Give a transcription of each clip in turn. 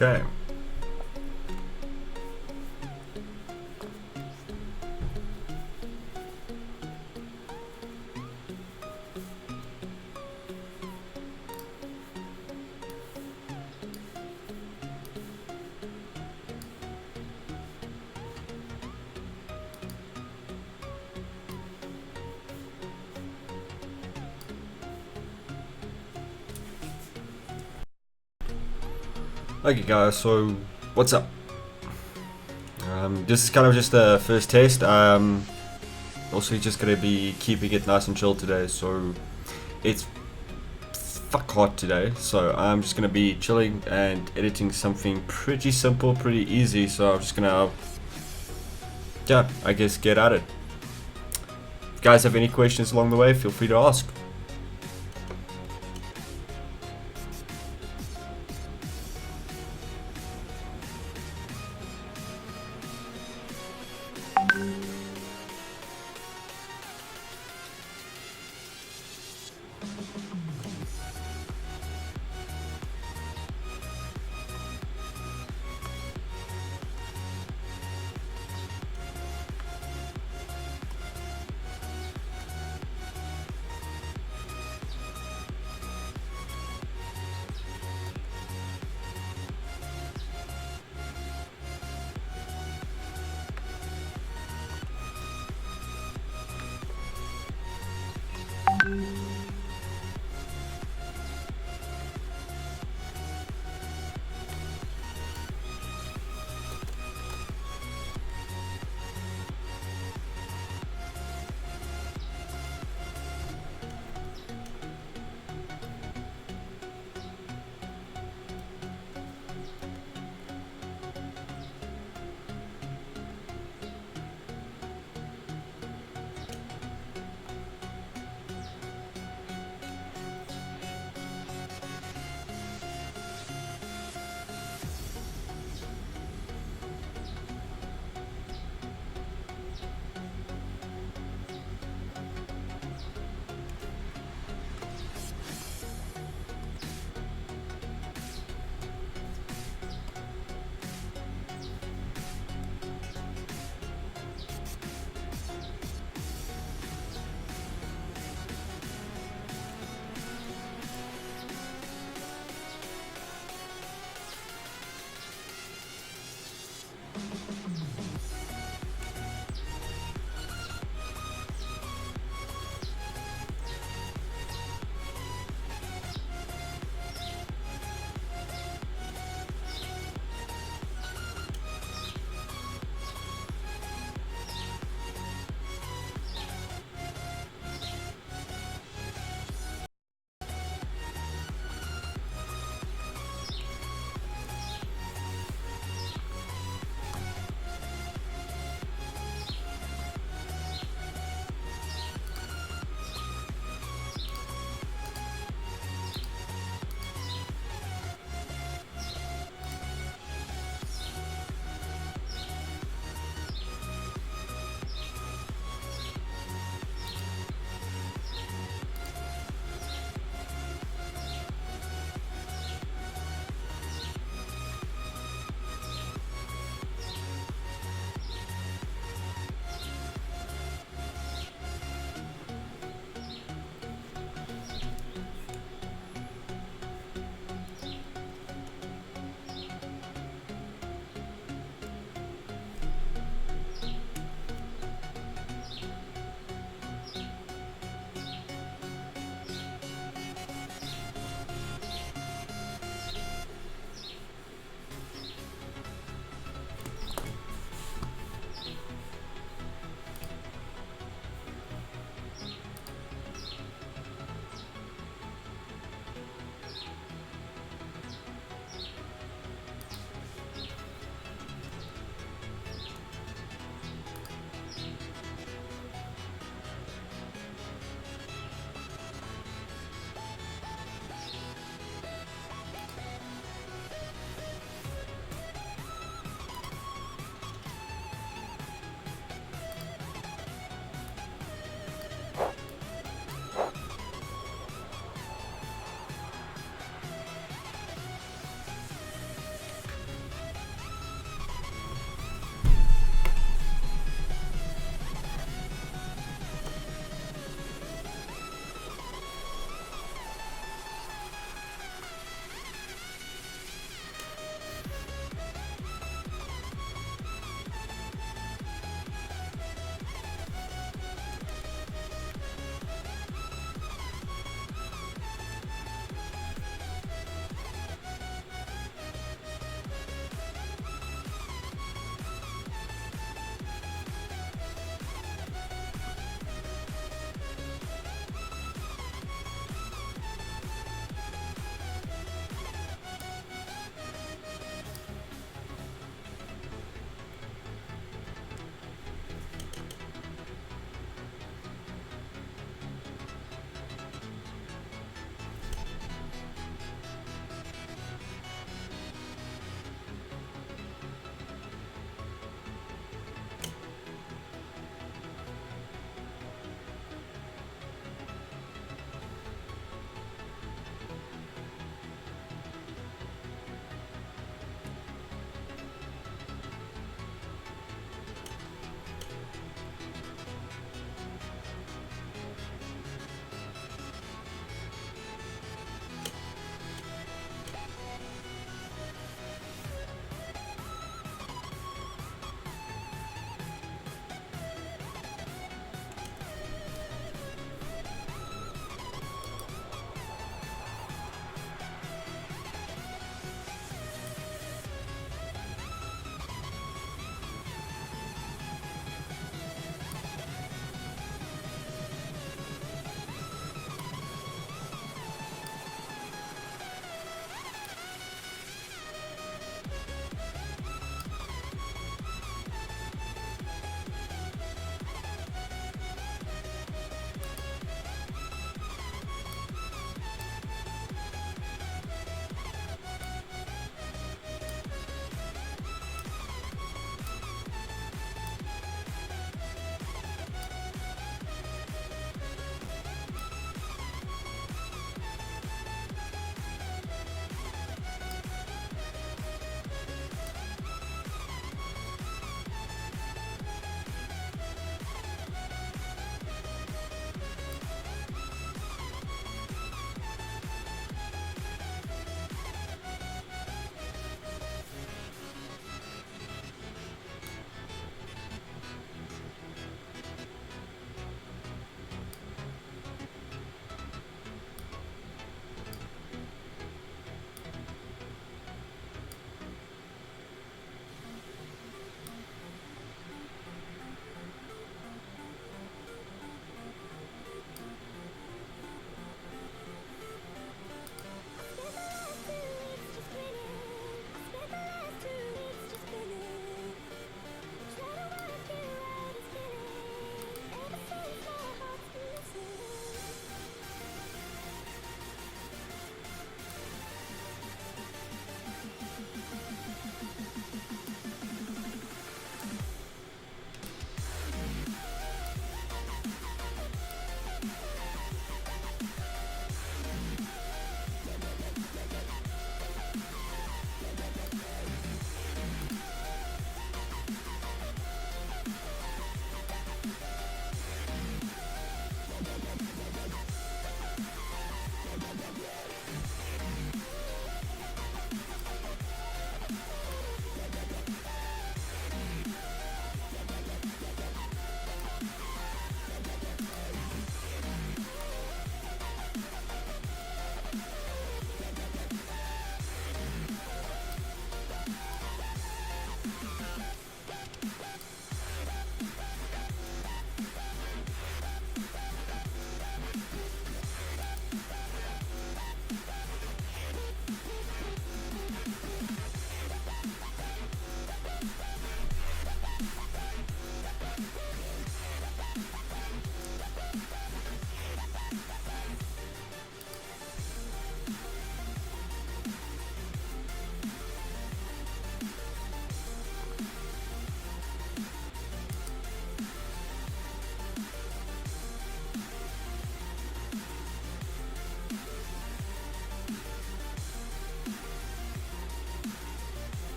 Okay. Okay guys, so what's up? This is kind of just a first test. Also just gonna be keeping it nice and chill today, so it's fuck hot today, so I'm just gonna be chilling and editing something pretty simple, pretty easy, so I'm just gonna, yeah, I guess get at it. If you guys have any questions along the way, feel free to ask.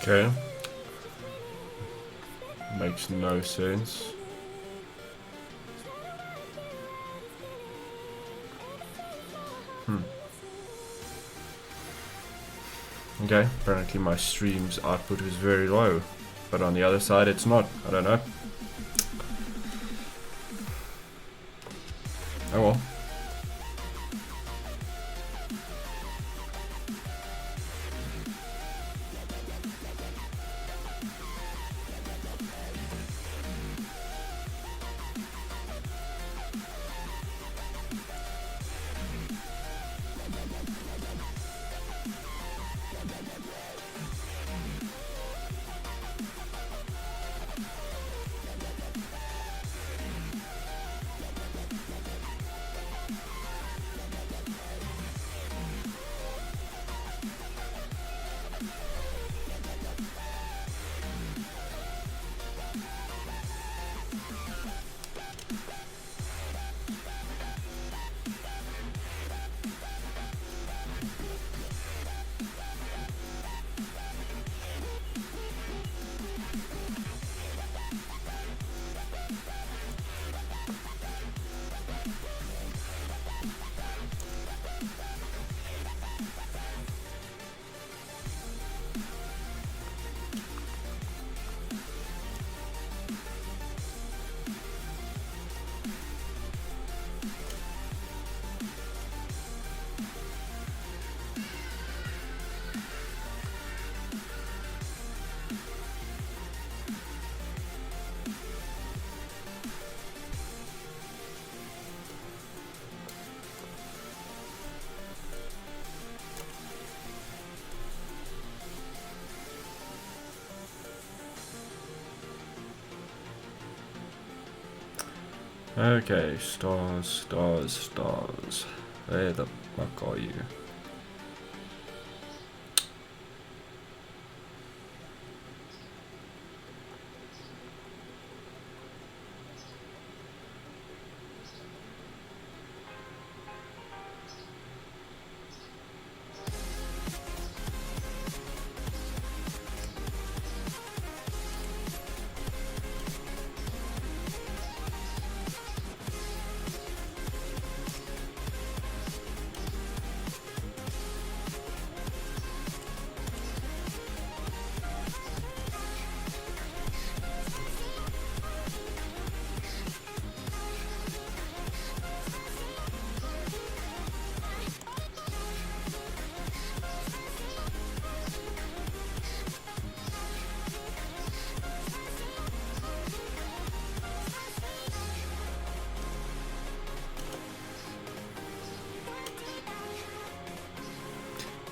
Okay. Makes no sense. Okay, apparently my stream's output is very low, but on the other side it's not. I don't know. Oh well. Okay, stars, stars, stars. Where the fuck are you?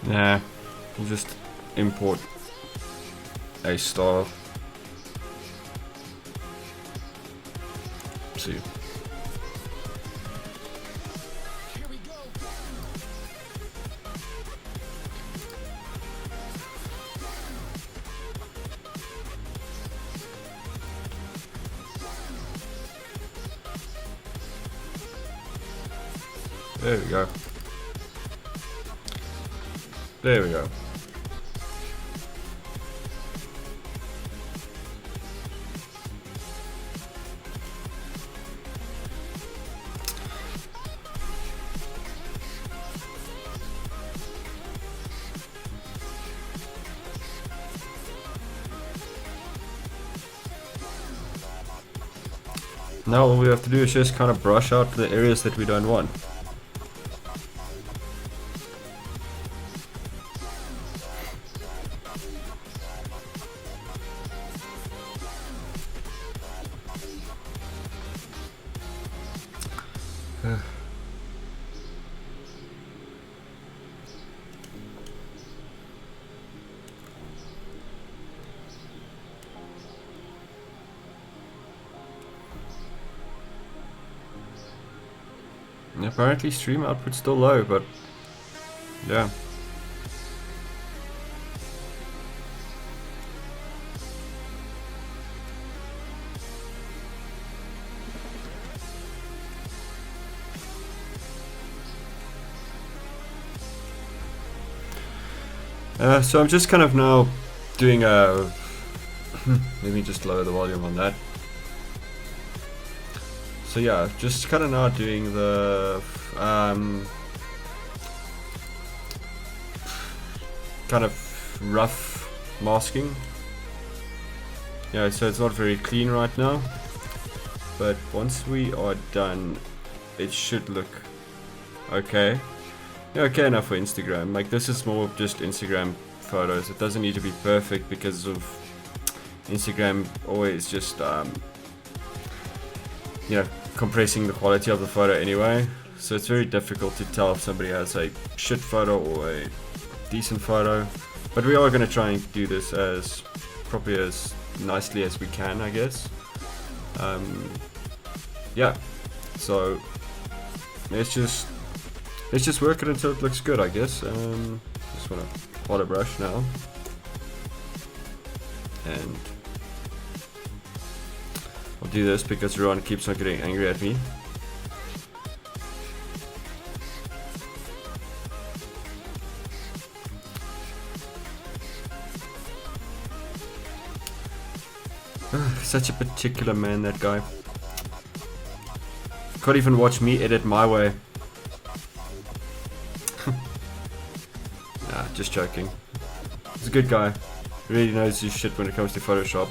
Nah, we'll just import a star. See. There we go. There we go. Now all we have to do is just kind of brush out the areas that we don't want. Apparently stream output's still low, but yeah. So I'm just kind of now doing a let me just lower the volume on that. So yeah, just kind of now doing the kind of rough masking. Yeah, so it's not very clean right now, but once we are done, it should look okay. Yeah, okay enough for Instagram. Like, this is more just Instagram photos. It doesn't need to be perfect because of Instagram always just you know, compressing the quality of the photo anyway. So it's very difficult to tell if somebody has a shit photo or a decent photo. But we are going to try and do this as properly as nicely as we can, I guess. Yeah, so let's just work it until it looks good, I guess. Just want to water brush now, and I'll do this because Rowan keeps on getting angry at me. Such a particular man, that guy. Can't even watch me edit my way. Nah, just joking. He's a good guy. Really knows his shit when it comes to Photoshop.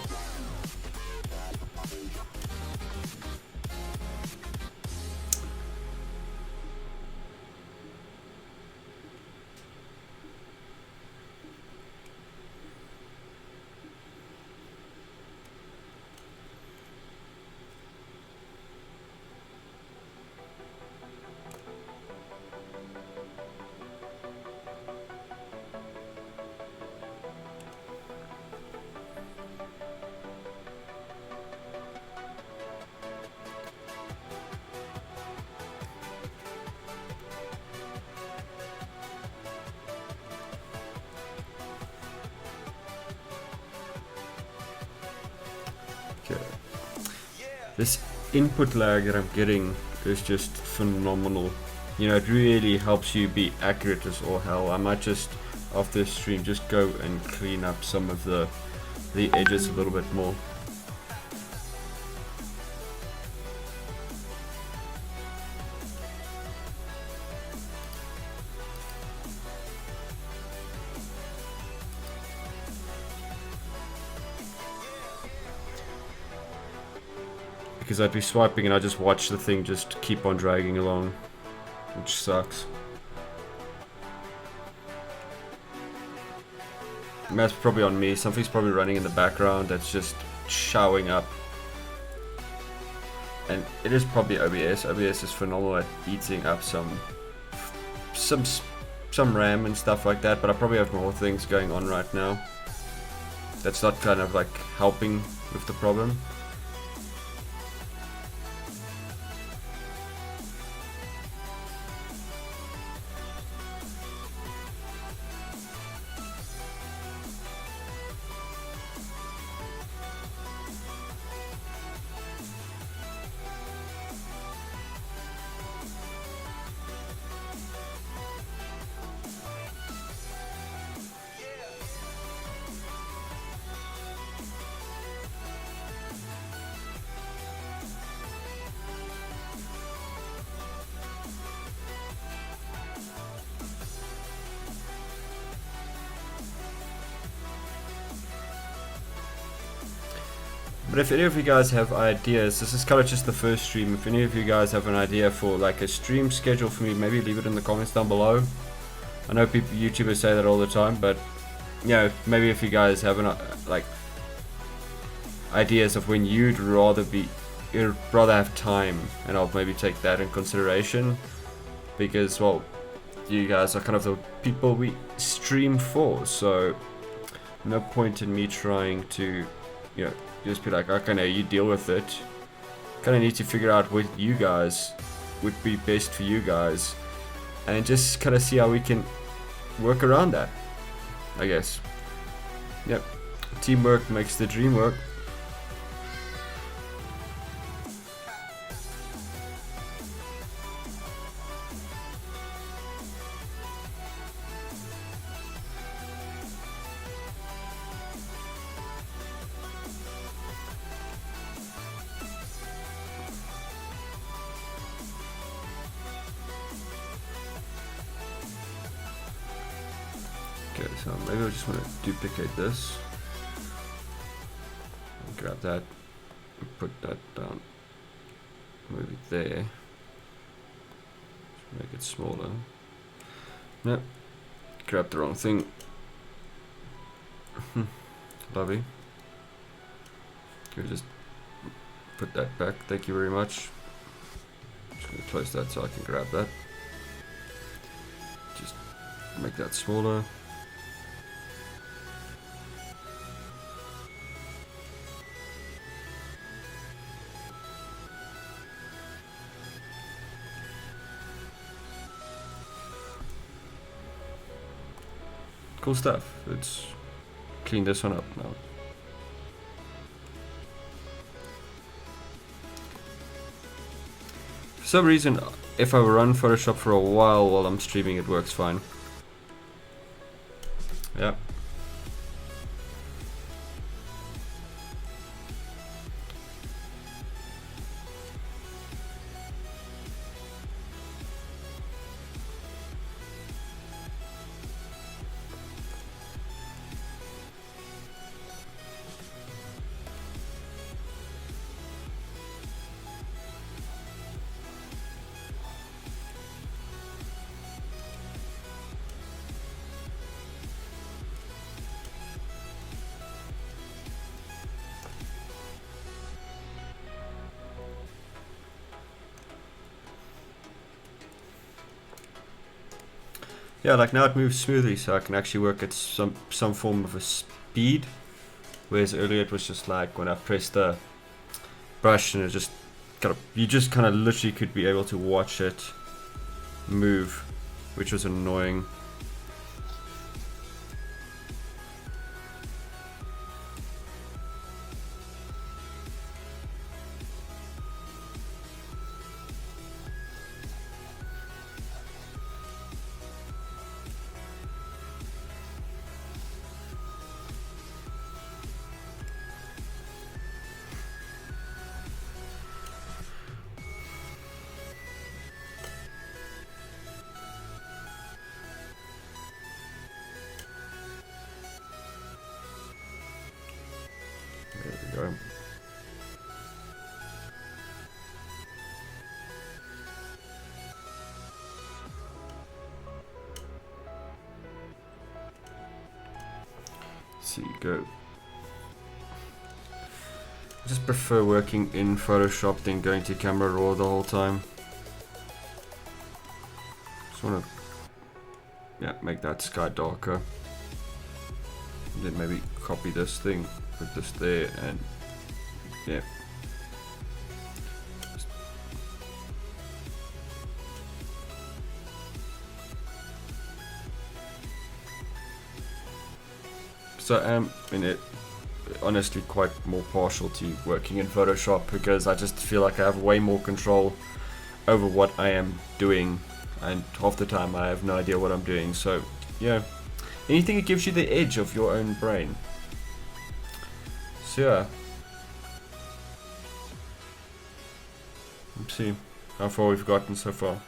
This input lag that I'm getting is just phenomenal. You know, it really helps you be accurate as all hell. I might just, after this stream, just go and clean up some of the edges a little bit more. Because I'd be swiping and I just watch the thing just keep on dragging along, which sucks. And that's probably on me. Something's probably running in the background that's just showing up. And it is probably OBS. OBS is phenomenal at eating up some RAM and stuff like that, but I probably have more things going on right now. That's not kind of like helping with the problem. But if any of you guys have ideas, this is kind of just the first stream. If any of you guys have an idea for like a stream schedule for me, maybe leave it in the comments down below. I know people, YouTubers say that all the time, but you know, maybe if you guys have like ideas of when you'd rather have time, and I'll maybe take that in consideration, because well, you guys are kind of the people we stream for, so no point in me trying to, you know, just be like, okay, now you deal with it. Kind of need to figure out what you guys would be best for you guys, and just kind of see how we can work around that, I guess. Yep, teamwork makes the dream work. so maybe I just want to duplicate this. Grab that, put that down, move it there, make it smaller. No, grab the wrong thing. Lovely. Can we just put that back? Thank you very much. Just gonna close that so I can grab that. Just make that smaller. Cool stuff. Let's clean this one up now. For some reason, if I run Photoshop for a while I'm streaming, it works fine. Yeah. Yeah, like now it moves smoothly, so I can actually work at some form of a speed. Whereas earlier it was just like when I pressed the brush and it just you just kind of literally could be able to watch it move, which was annoying. There we go. See, go. I just prefer working in Photoshop than going to Camera Raw the whole time. Just want to, make that sky darker. And then maybe copy this thing, put this there, and yeah. So I'm honestly quite more partial to working in Photoshop because I just feel like I have way more control over what I am doing, and half the time I have no idea what I'm doing. So yeah, anything that gives you the edge of your own brain. So yeah, let's see how far we've gotten so far.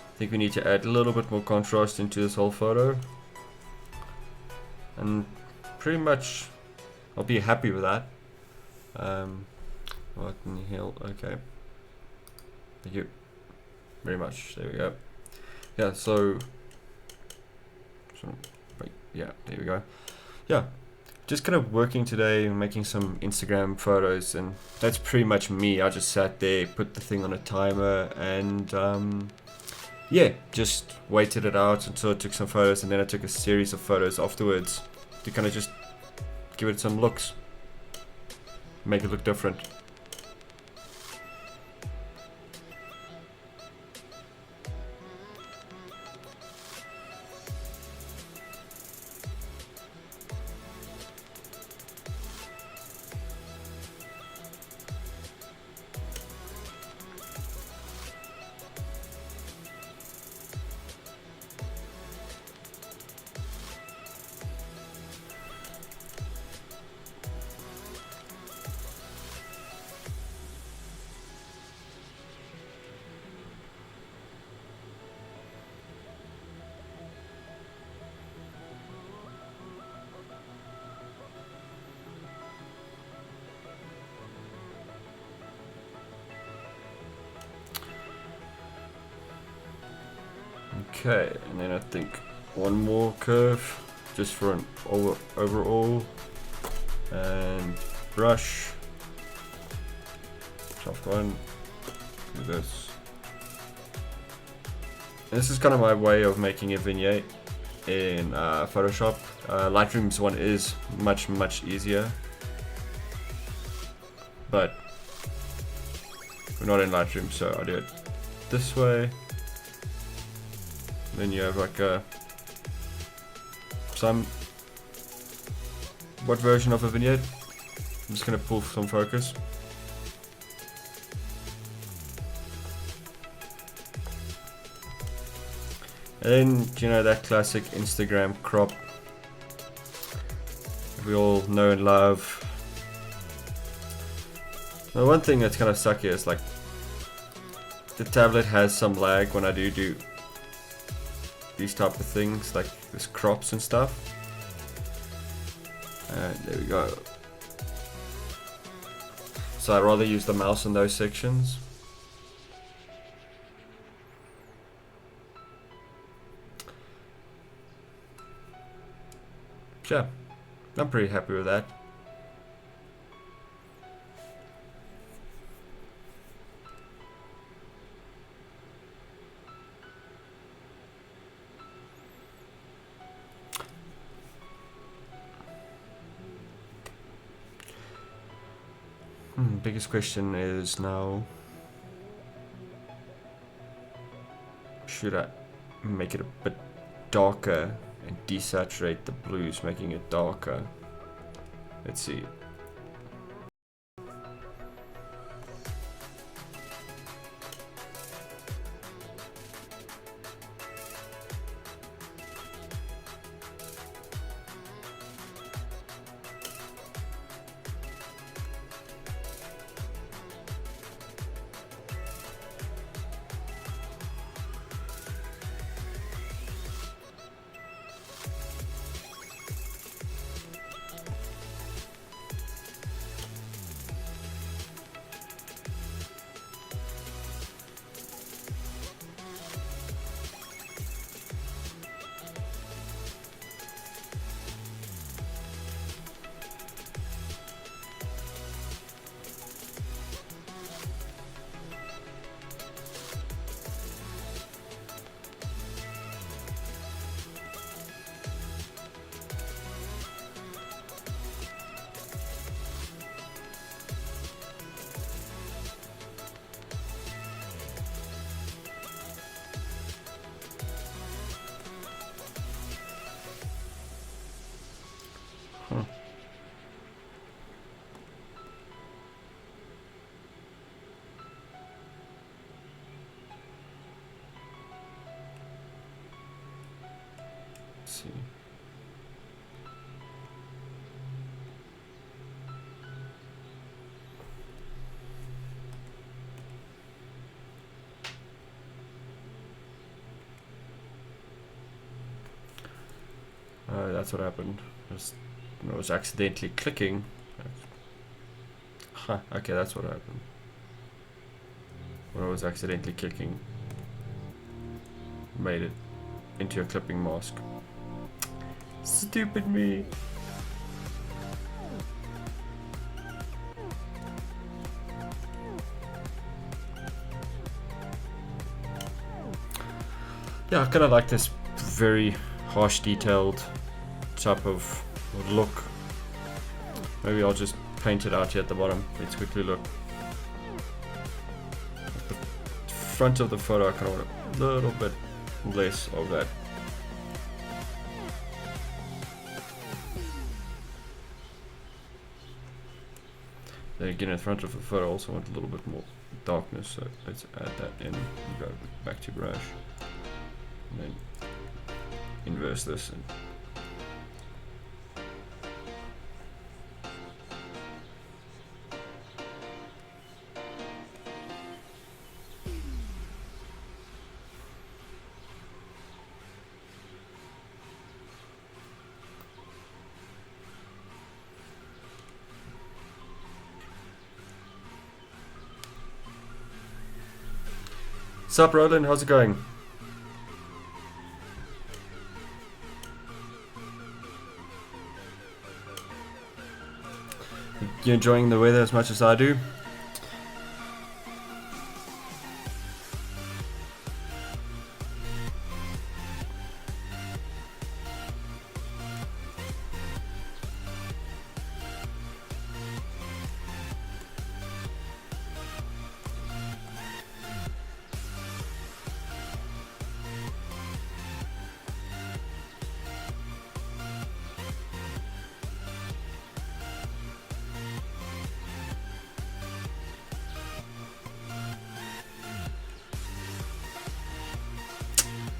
I think we need to add a little bit more contrast into this whole photo, and pretty much I'll be happy with that. What in the hell? Okay, thank you very much. There we go. Yeah, so wait, yeah, there we go. Yeah, just kind of working today, making some Instagram photos, and that's pretty much me. I just sat there, put the thing on a timer, and yeah, just waited it out until I took some photos, and then I took a series of photos afterwards to kind of just give it some looks, make it look different. Okay, and then I think one more curve just for an overall, and brush, soft one, do this. And this is kind of my way of making a vignette in Photoshop. Lightroom's one is much easier, but we're not in Lightroom, so I do it this way. Then you have like a what version of a vignette. I'm just gonna pull some focus. And then, you know, that classic Instagram crop we all know and love. The one thing that's kind of sucky is like the tablet has some lag when I do these type of things, like this crops and stuff. And there we go. So I'd rather use the mouse in those sections. Yeah, I'm pretty happy with that. Biggest question is now, should I make it a bit darker and desaturate the blues, making it darker? Let's see. See. That's what happened. I was accidentally clicking. Huh, okay, that's what happened. When I was accidentally clicking, made it into a clipping mask. Stupid me. Yeah, I kind of like this very harsh, detailed type of look. Maybe I'll just paint it out here at the bottom. Let's quickly look. The front of the photo, I kind of want a little bit less of that. Then again, in front of the photo, I also want a little bit more darkness, so let's add that in. Go back to brush, and then inverse this. And sup, Roland? How's it going? You enjoying the weather as much as I do?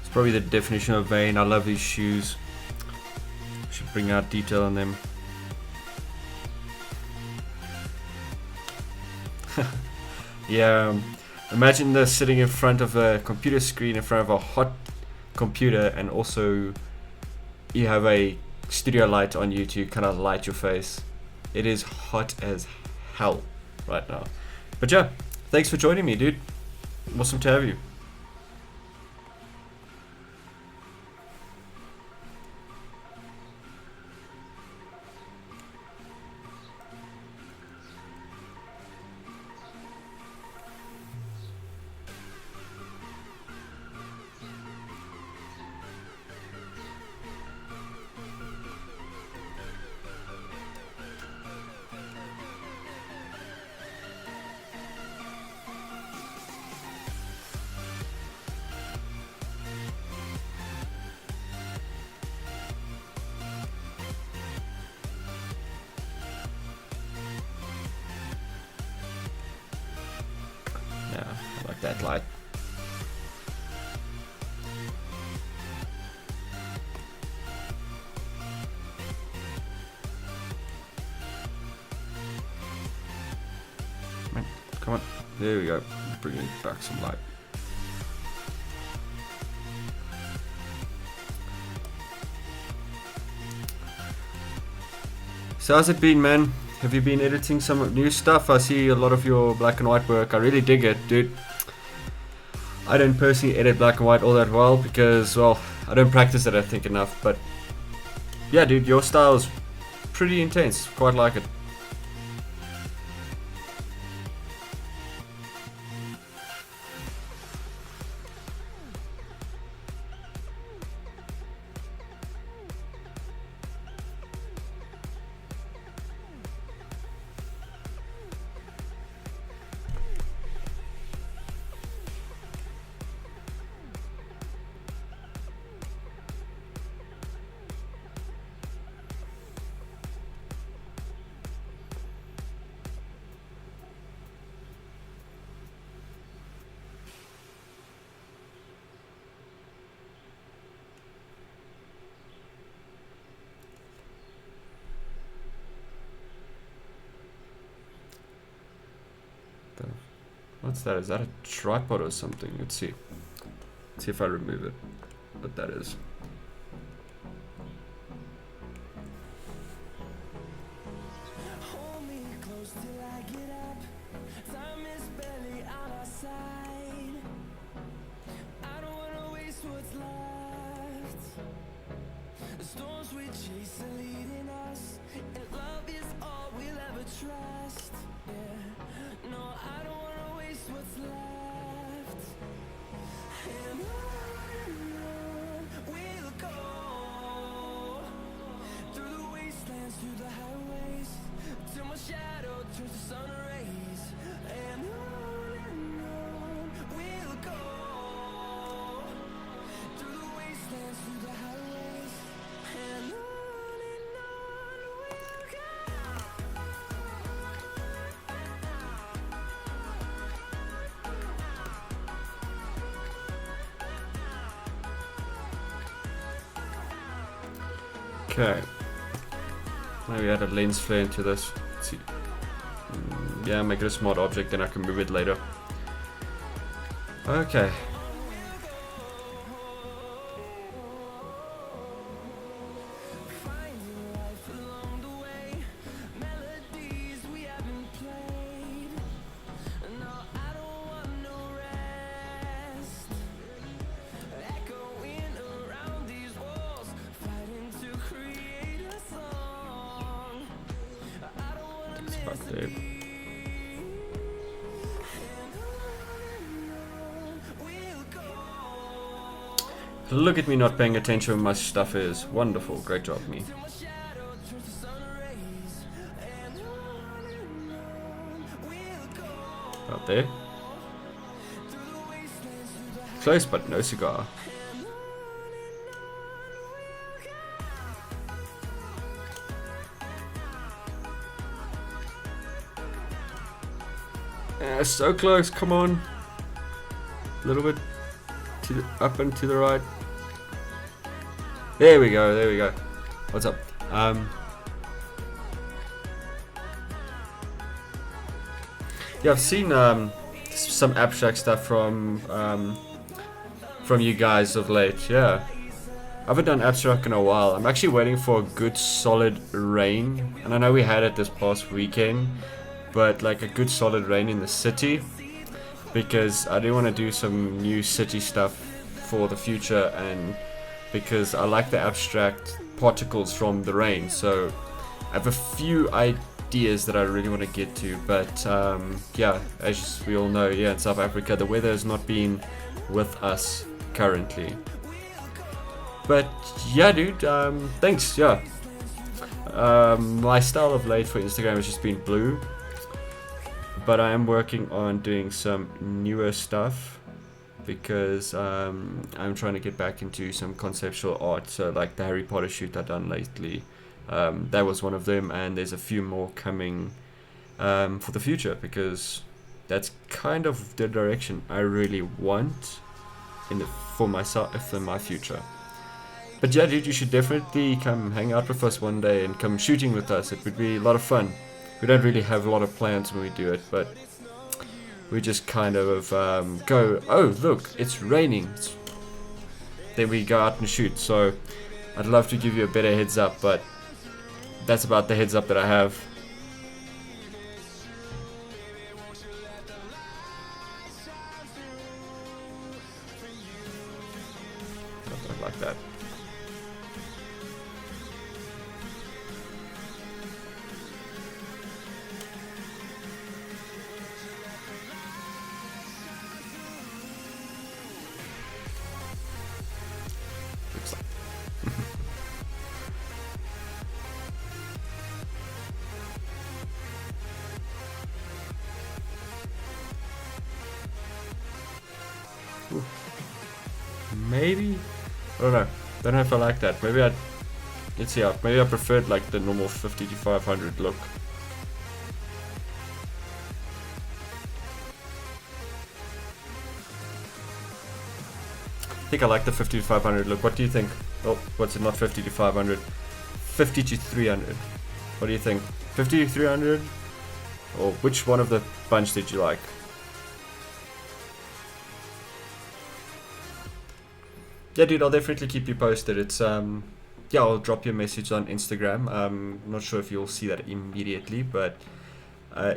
It's probably the definition of vain. I love these shoes. Should bring out detail on them. Yeah, imagine this sitting in front of a computer screen, in front of a hot computer, and also you have a studio light on you to kind of light your face. It is hot as hell right now. But yeah, thanks for joining me, dude. Awesome to have you. Yeah, I like that light. Man, come on. There we go. Bringing back some light. So how's it been, man? Have you been editing some new stuff? I see a lot of your black and white work. I really dig it, dude. I don't personally edit black and white all that well because, well, I don't practice it, I think, enough. But yeah, dude, your style is pretty intense. Quite like it. What's that? Is that a tripod or something? Let's see. Let's see if I remove it. What that is. Okay. Maybe add a lens flare into this. Let's see. Yeah, make it a smart object, then I can move it later. Okay. Fuck there. Look at me not paying attention when my stuff is. Wonderful. Great job, me. Out there. Close, but no cigar. So close, come on. A little bit to the, up and to the right. There we go, there we go. What's up? Yeah, I've seen some abstract stuff from you guys of late. Yeah, I haven't done abstract in a while. I'm actually waiting for a good solid rain, and I know we had it this past weekend, but like a good solid rain in the city, because I do want to do some new city stuff for the future, and because I like the abstract particles from the rain. So I have a few ideas that I really want to get to, but yeah, as we all know, yeah, in South Africa the weather has not been with us currently. But yeah, dude, thanks. Yeah, my style of late for Instagram has just been blue, but I am working on doing some newer stuff, because I'm trying to get back into some conceptual art. So like the Harry Potter shoot I've done lately, that was one of them, and there's a few more coming for the future, because that's kind of the direction I really want for myself in my future. But yeah, dude, you should definitely come hang out with us one day and come shooting with us. It would be a lot of fun. We don't really have a lot of plans when we do it, but we just kind of go, oh look, it's raining, then we go out and shoot. So I'd love to give you a better heads up, but that's about the heads up that I have. Not like that. Maybe, I don't know. Don't know if I like that. Maybe let's see. Maybe I preferred like the normal 50 to 500 look. I think I like the 50 to 500 look. What do you think? Oh, what's it? Not 50 to 500. 50 to 300. What do you think? 50 to 300? Or which one of the bunch did you like? Yeah, dude, I'll definitely keep you posted. It's yeah, I'll drop you a message on Instagram. I'm not sure if you'll see that immediately, but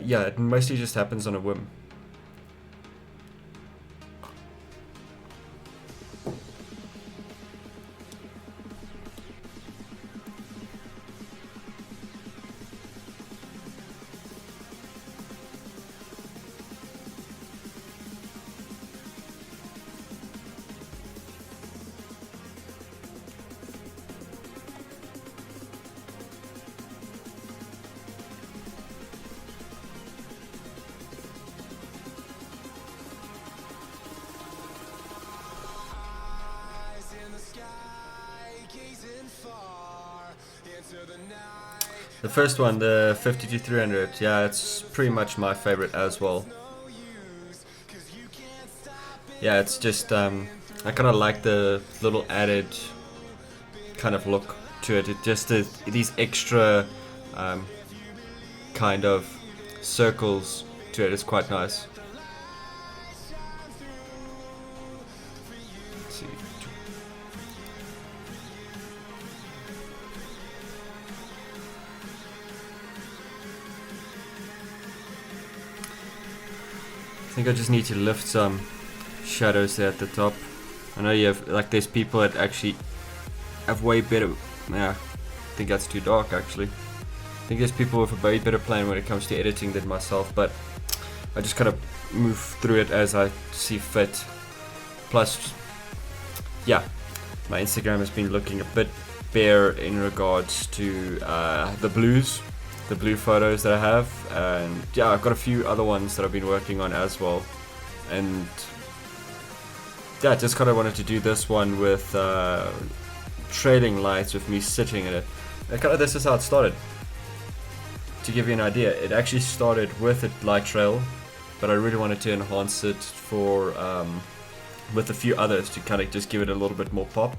yeah, it mostly just happens on a whim. The first one, the 50 to 300, yeah, it's pretty much my favorite as well. Yeah, it's just, I kind of like the little added kind of look to it. It just these extra kind of circles to it. It's quite nice. Let's see. I think I just need to lift some shadows there at the top. I know you have, like, there's people that actually have way better. Yeah, I think that's too dark actually. think there's people with a way better plan when it comes to editing than myself, but I just kind of move through it as I see fit. Plus, yeah, my Instagram has been looking a bit bare in regards to the blue photos that I have, and yeah, I've got a few other ones that I've been working on as well, and yeah, just kind of wanted to do this one with trailing lights with me sitting in it. And kind of this is how it started. To give you an idea, it actually started with a light trail, but I really wanted to enhance it for with a few others to kind of just give it a little bit more pop.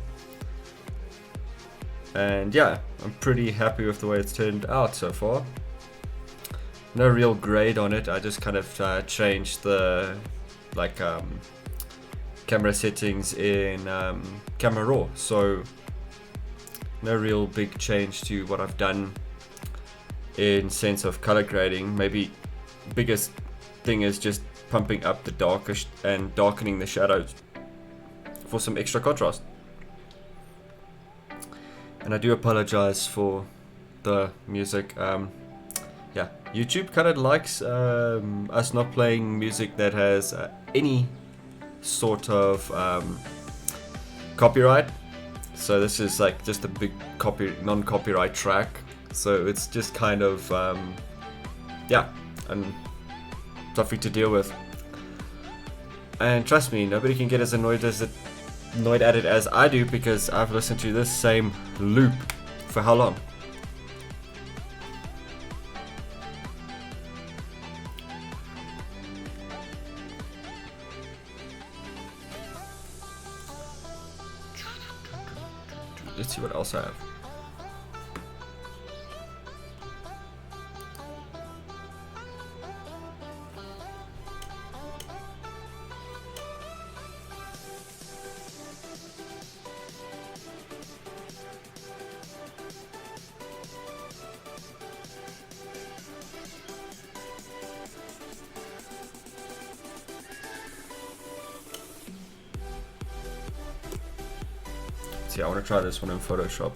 And yeah, I'm pretty happy with the way it's turned out so far. No real grade on it, I just kind of changed the camera settings in Camera Raw, so no real big change to what I've done in sense of color grading. Maybe biggest thing is just pumping up the darkest and darkening the shadows for some extra contrast. And I do apologize for the music. Yeah, YouTube kind of likes us not playing music that has any sort of copyright. So this is like just a big non-copyright track. So it's just kind of yeah, and something to deal with. And trust me, nobody can get as annoyed at it as I do, because I've listened to this same loop for how long? Let's see what else I have. See, I want to try this one in Photoshop.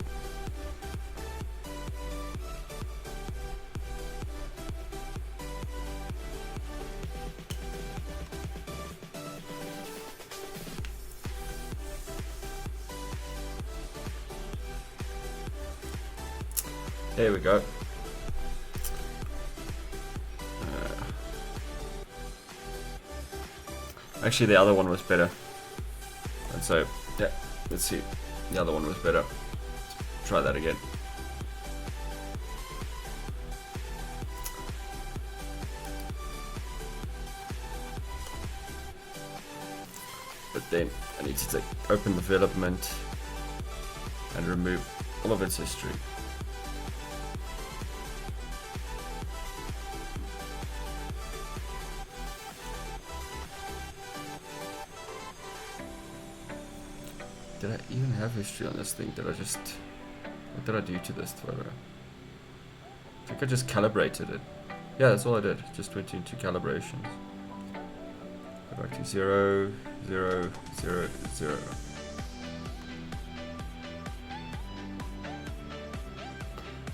There we go. Actually, the other one was better. And so, yeah, let's see. The other one was better. Let's try that again. But then I need to open development and remove all of its history. Did I even have history on this thing? What did I do to this photo? I think I just calibrated it. Yeah, that's all I did. Just went into calibrations. Go back to 0, 0, 0, 0.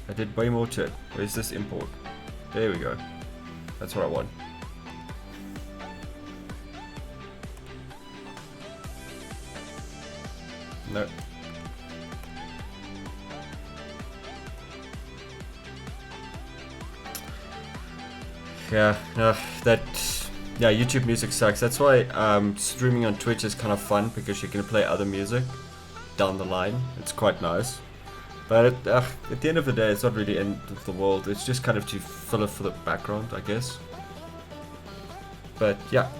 I did way more to it. Where's this import? There we go. That's what I want. No. Yeah, yeah, YouTube music sucks. That's why streaming on Twitch is kind of fun, because you can play other music down the line. It's quite nice. But at the end of the day, it's not really the end of the world. It's just kind of to fill it for the background, I guess. But yeah.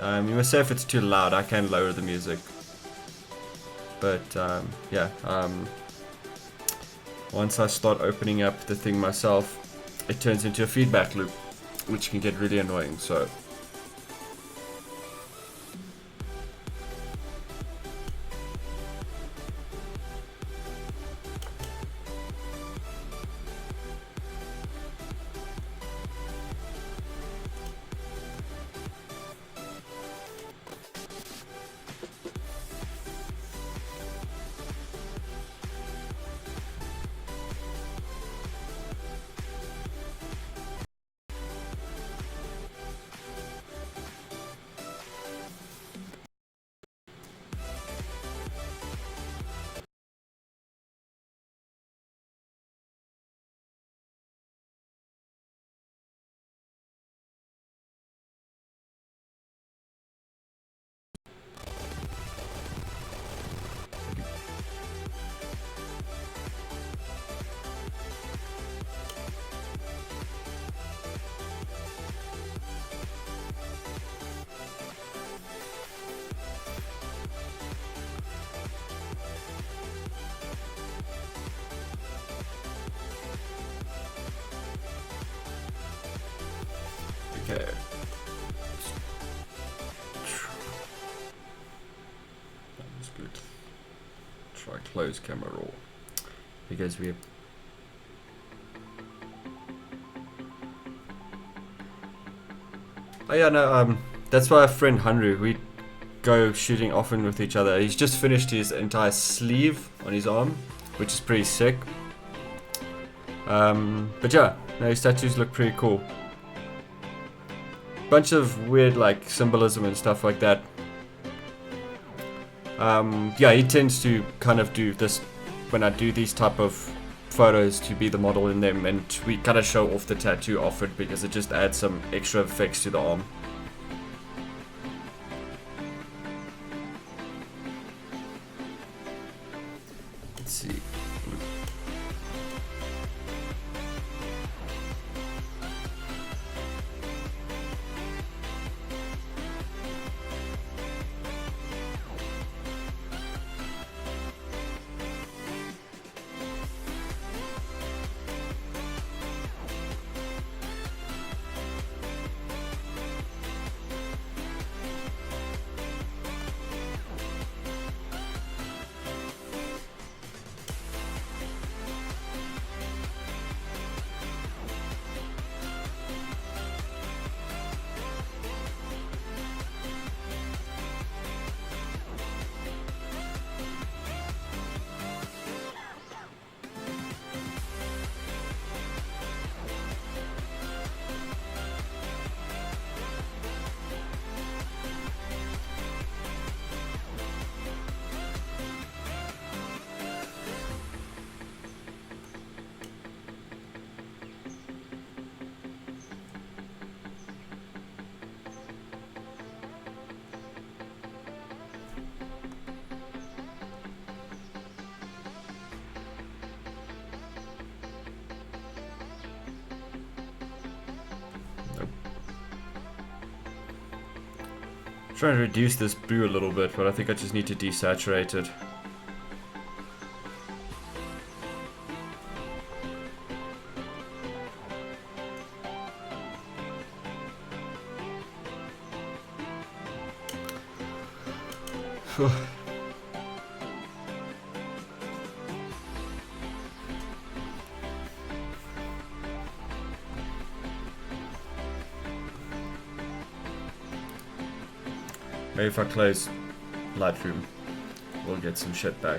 You must say if it's too loud, I can lower the music. But yeah, once I start opening up the thing myself, it turns into a feedback loop, which can get really annoying. So Okay. That's good. Try close camera roll because we have. Oh yeah, no. That's why our friend Hanru, we go shooting often with each other. He's just finished his entire sleeve on his arm, which is pretty sick. But yeah, no, his tattoos look pretty cool. Bunch of weird like symbolism and stuff like that. Yeah, he tends to kind of do this when I do these type of photos to be the model in them, and we kind of show off the tattoo offered because it just adds some extra effects to the arm. Let's see. Trying to reduce this blue a little bit, but I think I just need to desaturate it. Maybe if I close Lightroom, we'll get some shit back.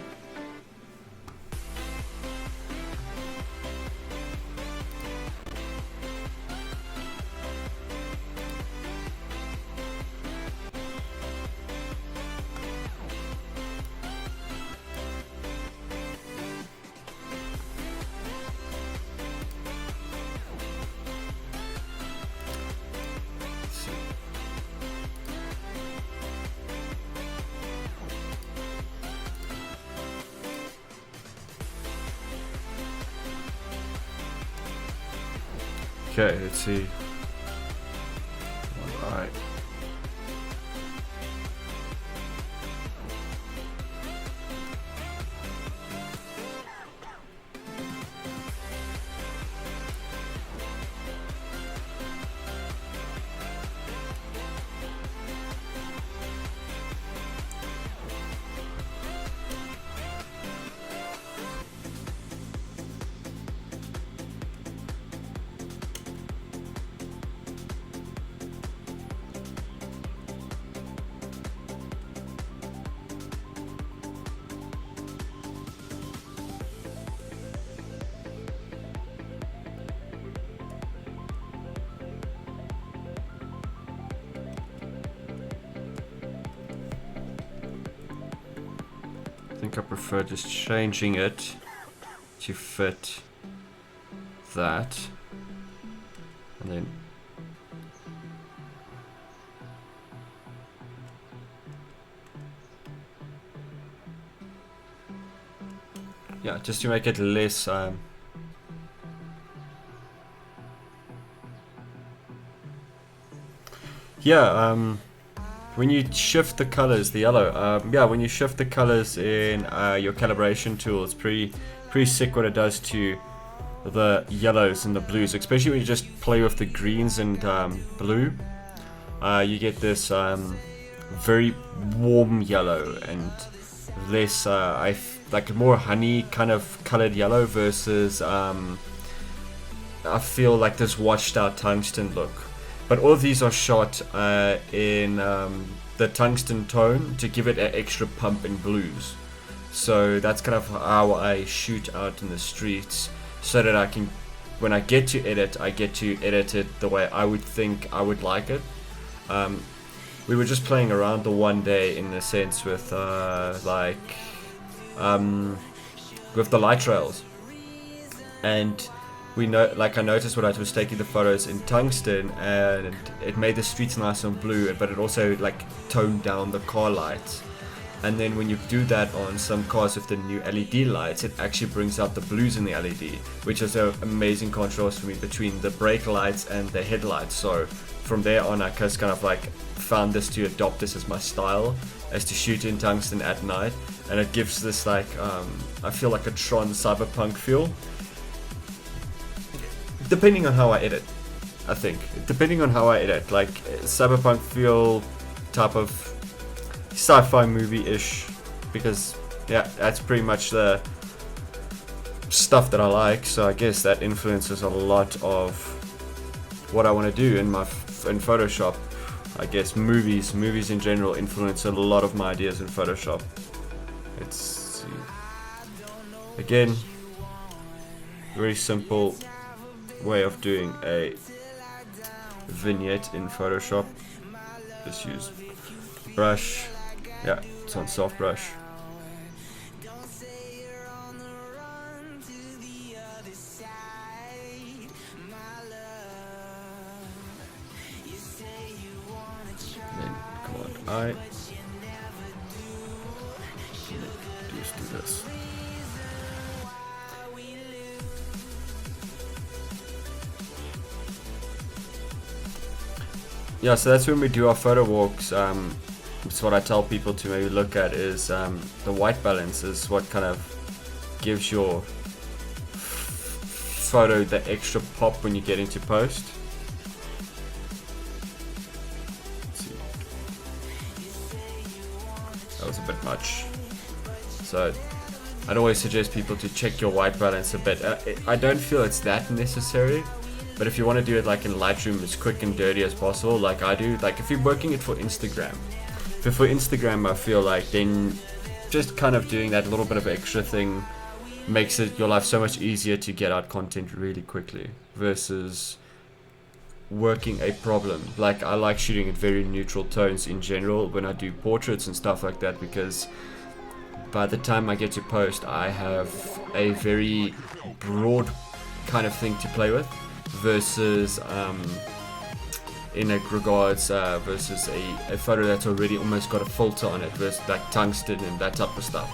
Okay, let's see. Alright. I think I prefer just changing it to fit that, and then yeah, just to make it less when you shift the colors, the yellow, when you shift the colors in your calibration tool, it's pretty sick what it does to the yellows and the blues, especially when you just play with the greens and blue. You get this very warm yellow and less, like a more honey kind of colored yellow versus I feel like this washed out tungsten look. But all of these are shot in the tungsten tone to give it an extra pump in blues. So that's kind of how I shoot out in the streets, so that I can, when I get to edit, I get to edit it the way I would think I would like it. We were just playing around the one day in a sense with with the light trails, and I noticed when I was taking the photos in tungsten, and it made the streets nice and blue, but it also like toned down the car lights. And then when you do that on some cars with the new LED lights, it actually brings out the blues in the LED, which is an amazing contrast for me between the brake lights and the headlights. So from there on, I just kind of like found this to adopt this as my style, as to shoot in tungsten at night, and it gives this like I feel like a Tron cyberpunk feel. Depending on how I edit, I think. Depending on how I edit, like cyberpunk feel type of sci-fi movie-ish, because yeah, that's pretty much the stuff that I like. So I guess that influences a lot of what I want to do in Photoshop. I guess movies in general influence a lot of my ideas in Photoshop. It's again very simple way of doing a vignette in Photoshop. Just use brush. Yeah, it's on soft brush. Then Command I. Just do this. Yeah, so that's when we do our photo walks. It's what I tell people to maybe look at is the white balance is what kind of gives your photo the extra pop when you get into post. Let's see. That was a bit much. So I'd always suggest people to check your white balance a bit. I don't feel it's that necessary. But if you want to do it like in Lightroom as quick and dirty as possible, like I do, like if you're working it for Instagram, I feel like then just kind of doing that little bit of extra thing makes it your life so much easier to get out content really quickly versus working a problem. Like I like shooting at very neutral tones in general when I do portraits and stuff like that, because by the time I get to post, I have a very broad kind of thing to play with. Versus in a regards versus a photo that's already almost got a filter on it, versus like tungsten and that type of stuff.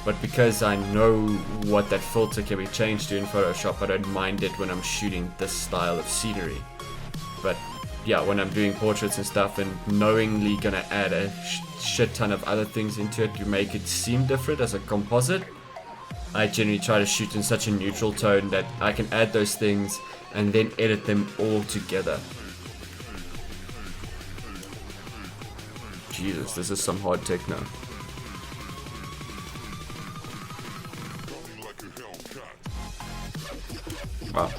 But because I know what that filter can be changed to in Photoshop, I don't mind it when I'm shooting this style of scenery. But yeah, when I'm doing portraits and stuff and knowingly gonna add a shit ton of other things into it to make it seem different as a composite, I generally try to shoot in such a neutral tone that I can add those things and then edit them all together. Jesus, this is some hard techno. Wow.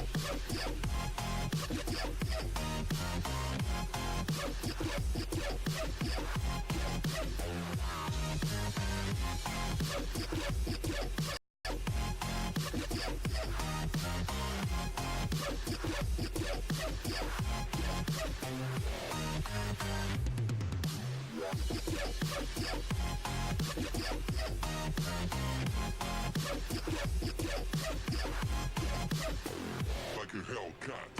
Like a Hellcat.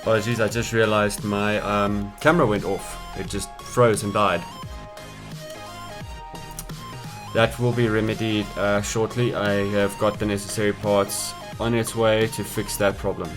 Apologies, I just realized my camera went off. It just froze and died. That will be remedied shortly. I have got the necessary parts on its way to fix that problem.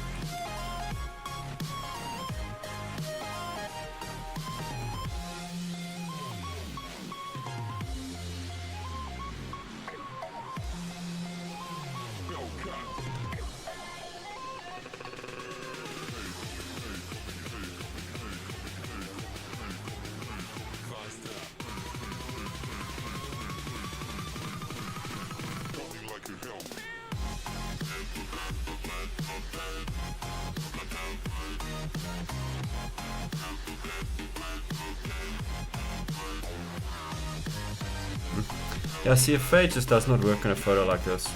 Yeah, see, a fade just does not work on a photo like this.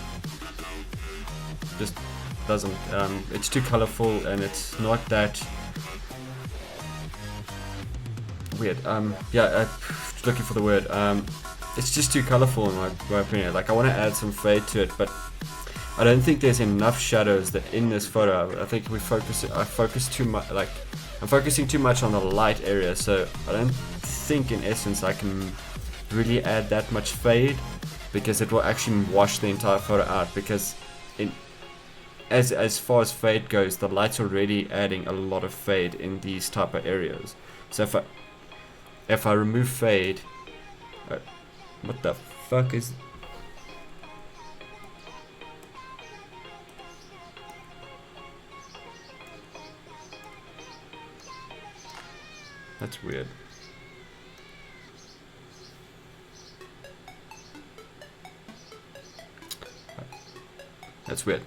Just doesn't. It's too colorful and it's not that weird. Yeah, looking for the word. It's just too colorful in my opinion. Like, I want to add some fade to it, but I don't think there's enough shadows that in this photo. I think I focus too much. Like, I'm focusing too much on the light area, so I don't think in essence I can really add that much fade, because it will actually wash the entire photo out. Because as far as fade goes, the light's already adding a lot of fade in these type of areas. So if I remove fade, what the fuck is? That's weird. That's weird.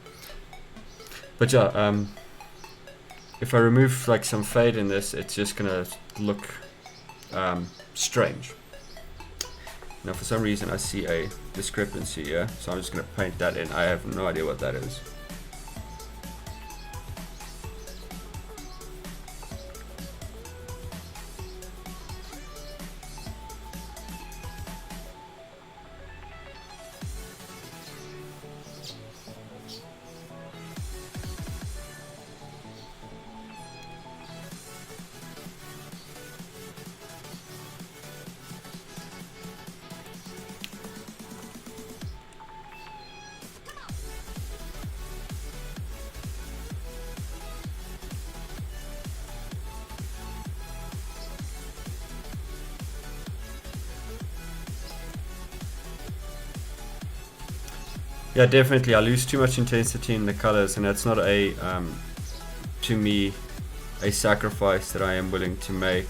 But yeah, if I remove like some fade in this, it's just gonna look strange. Now for some reason I see a discrepancy here, so I'm just gonna paint that in. I have no idea what that is. Yeah, definitely. I lose too much intensity in the colors, and that's not a, to me, a sacrifice that I am willing to make,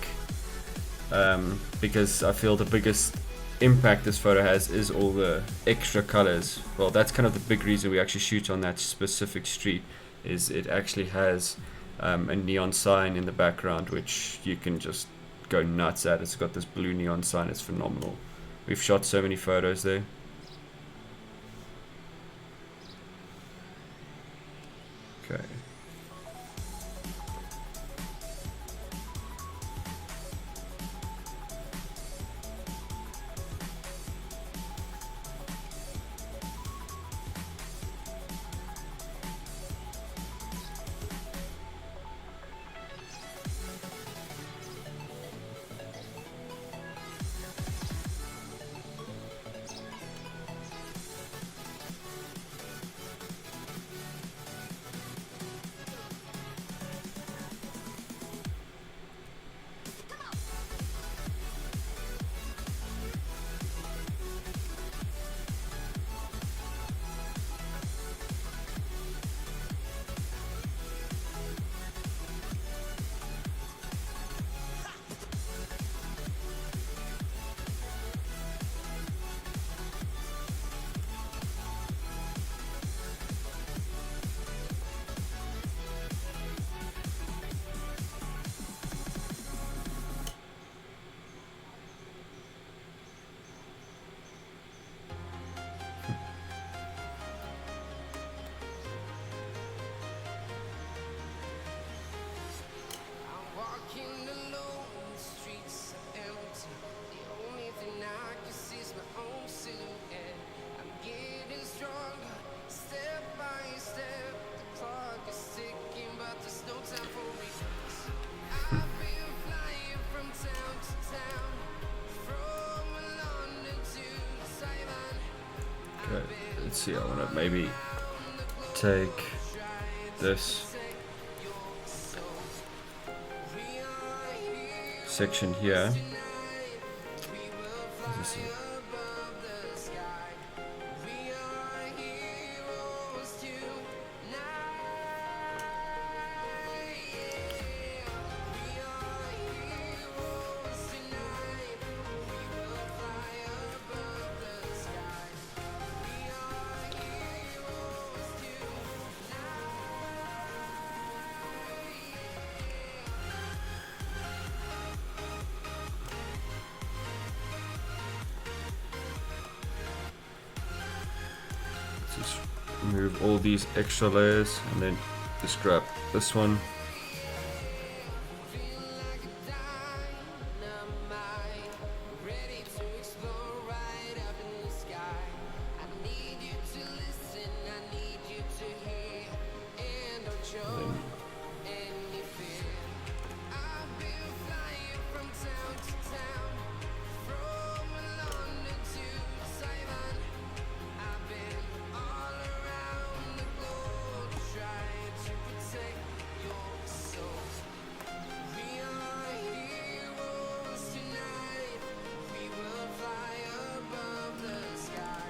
because I feel the biggest impact this photo has is all the extra colors. Well, that's kind of the big reason we actually shoot on that specific street, is it actually has a neon sign in the background, which you can just go nuts at. It's got this blue neon sign. It's phenomenal. We've shot so many photos there. Okay. let's see, I want to maybe take this section here. This is just remove all these extra layers and then just grab this one.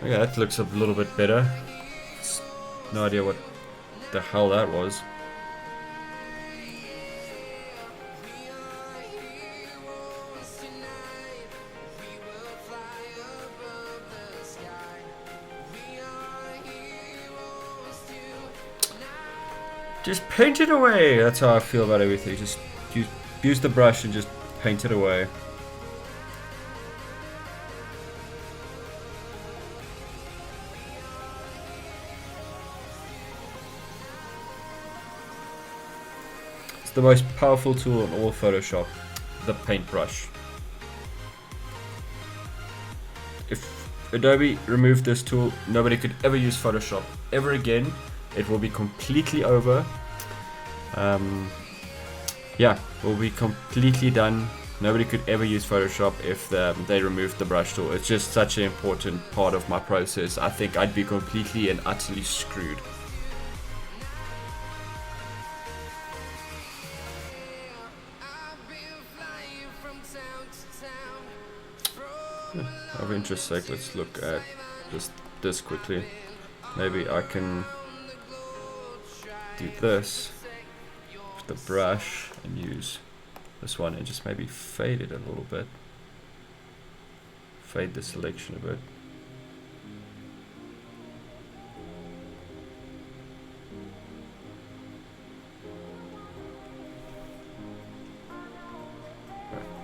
Okay, that looks a little bit better. No idea what the hell that was. Just paint it away. That's how I feel about everything. Just use the brush and just paint it away. It's the most powerful tool in all Photoshop, the paintbrush. If Adobe removed this tool, nobody could ever use Photoshop ever again. It will be completely over. Yeah, we'll be completely done. Nobody could ever use Photoshop if they removed the brush tool. It's just such an important part of my process. I think I'd be completely and utterly screwed. Of interest sake, let's look at just this quickly. Maybe I can do this with the brush and use this one and just maybe fade it a little bit. Fade the selection a bit.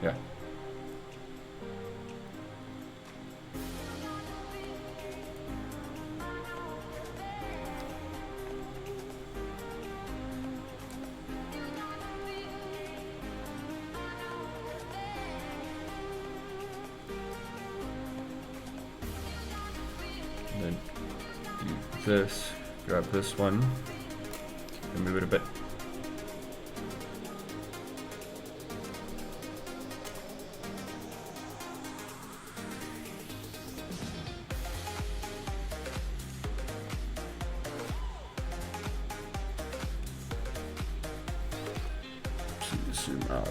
Yeah. And then do this, grab this one, and move it a bit. Zoom out.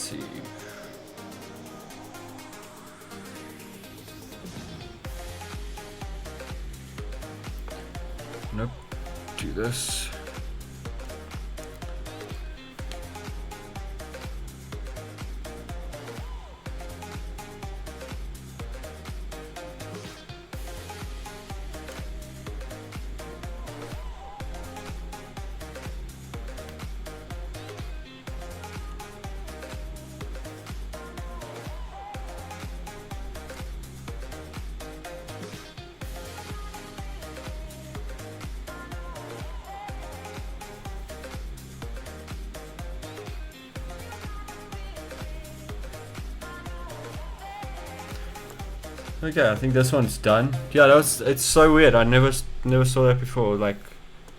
see. Nope. Do this. Okay, I think this one's done. Yeah, it's so weird. I never saw that before. Like,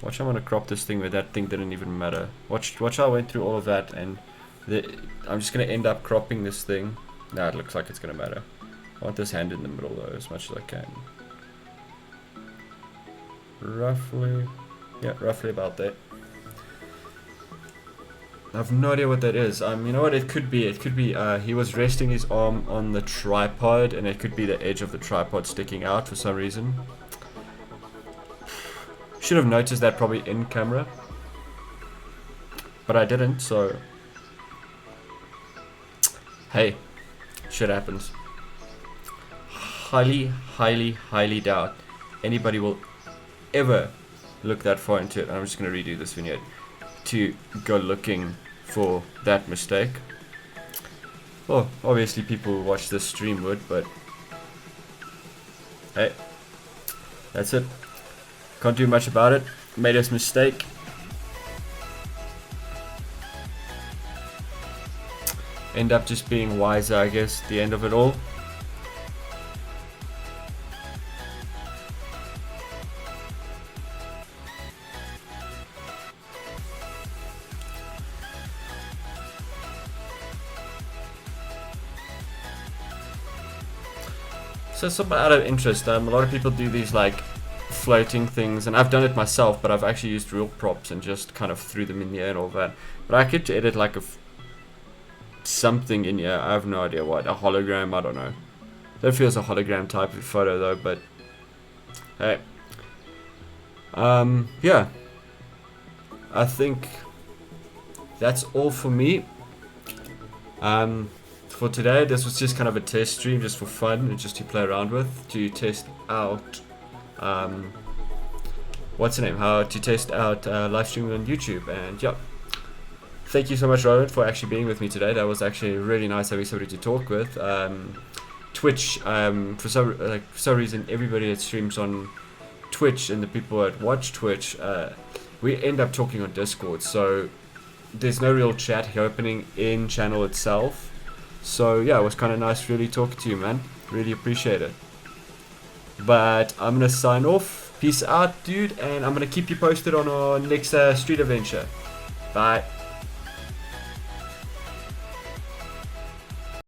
watch, I'm gonna crop this thing where that thing didn't even matter. Watch how I went through all of that, and I'm just gonna end up cropping this thing. Nah, it looks like it's gonna matter. I want this hand in the middle though, as much as I can. Roughly, yeah, roughly about that. I have no idea what that is. You know what it could be? It could be he was resting his arm on the tripod, and it could be the edge of the tripod sticking out for some reason. Should have noticed that probably in camera, but I didn't. So hey, shit happens. Highly doubt anybody will ever look that far into it. I'm just gonna redo this vignette to go looking for that mistake. Well, obviously people who watch this stream would, but hey, that's it. Can't do much about it. Made us mistake. End up just being wiser, I guess, at the end of it all. So some out of interest, a lot of people do these like floating things, and I've done it myself, but I've actually used real props and just kind of threw them in the air and all that. But I could edit like something in here, I have no idea what, a hologram, I don't know. That feels a hologram type of photo though, but hey. Yeah. I think that's all for me. For today, this was just kind of a test stream, just for fun and just to play around with, to test out what's the name, how to test out live streaming on YouTube. And yeah, thank you so much, Robert, for actually being with me today. That was actually really nice having somebody to talk with. Twitch, for some reason, everybody that streams on Twitch and the people that watch Twitch, we end up talking on Discord, so there's no real chat happening in channel itself. So yeah, it was kind of nice really talking to you, man. Really appreciate it. But I'm gonna sign off. Peace out, dude, and I'm gonna keep you posted on our next street adventure. Bye.